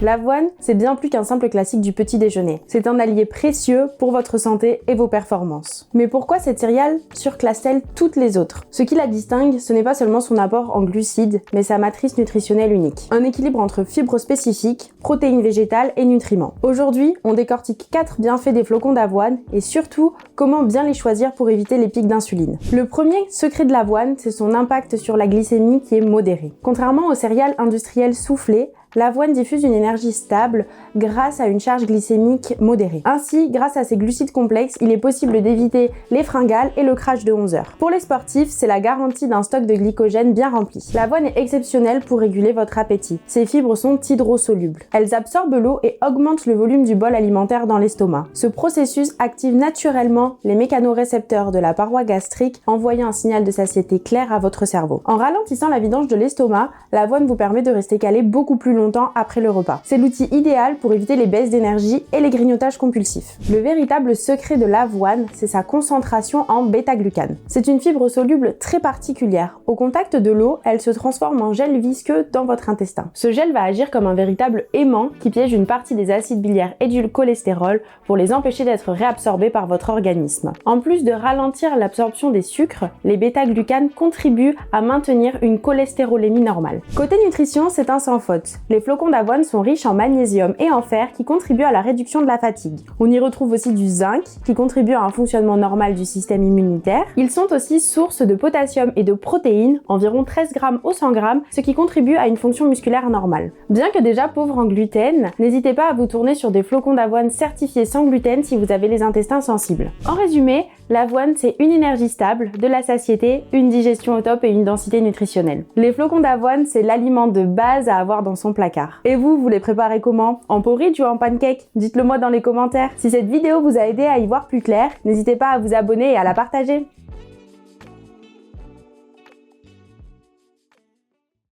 L'avoine, c'est bien plus qu'un simple classique du petit déjeuner. C'est un allié précieux pour votre santé et vos performances. Mais pourquoi cette céréale surclasse-t-elle toutes les autres? Ce qui la distingue, ce n'est pas seulement son apport en glucides, mais sa matrice nutritionnelle unique. Un équilibre entre fibres spécifiques, protéines végétales et nutriments. Aujourd'hui, on décortique 4 bienfaits des flocons d'avoine et surtout, comment bien les choisir pour éviter les pics d'insuline. Le premier secret de l'avoine, c'est son impact sur la glycémie qui est modéré. Contrairement aux céréales industrielles soufflées, l'avoine diffuse une énergie stable grâce à une charge glycémique modérée. Ainsi, grâce à ses glucides complexes, il est possible d'éviter les fringales et le crash de 11 heures. Pour les sportifs, c'est la garantie d'un stock de glycogène bien rempli. L'avoine est exceptionnelle pour réguler votre appétit. Ses fibres sont hydrosolubles. Elles absorbent l'eau et augmentent le volume du bol alimentaire dans l'estomac. Ce processus active naturellement les mécanorécepteurs de la paroi gastrique, envoyant un signal de satiété clair à votre cerveau. En ralentissant la vidange de l'estomac, l'avoine vous permet de rester calé beaucoup plus longtemps après le repas. C'est l'outil idéal pour éviter les baisses d'énergie et les grignotages compulsifs. Le véritable secret de l'avoine, c'est sa concentration en bêta-glucane. C'est une fibre soluble très particulière. Au contact de l'eau, elle se transforme en gel visqueux dans votre intestin. Ce gel va agir comme un véritable aimant qui piège une partie des acides biliaires et du cholestérol pour les empêcher d'être réabsorbés par votre organisme. En plus de ralentir l'absorption des sucres, les bêta-glucanes contribuent à maintenir une cholestérolémie normale. Côté nutrition, c'est un sans faute. Les flocons d'avoine sont riches en magnésium et en fer qui contribuent à la réduction de la fatigue. On y retrouve aussi du zinc qui contribue à un fonctionnement normal du système immunitaire. Ils sont aussi source de potassium et de protéines, environ 13 grammes au 100 grammes, ce qui contribue à une fonction musculaire normale. Bien que déjà pauvre en gluten, n'hésitez pas à vous tourner sur des flocons d'avoine certifiés sans gluten si vous avez les intestins sensibles. En résumé, l'avoine, c'est une énergie stable, de la satiété, une digestion au top et une densité nutritionnelle. Les flocons d'avoine, c'est l'aliment de base à avoir dans son placard. Et vous les préparez comment? En porridge ou en pancake? Dites-le moi dans les commentaires. Si cette vidéo vous a aidé à y voir plus clair, n'hésitez pas à vous abonner et à la partager.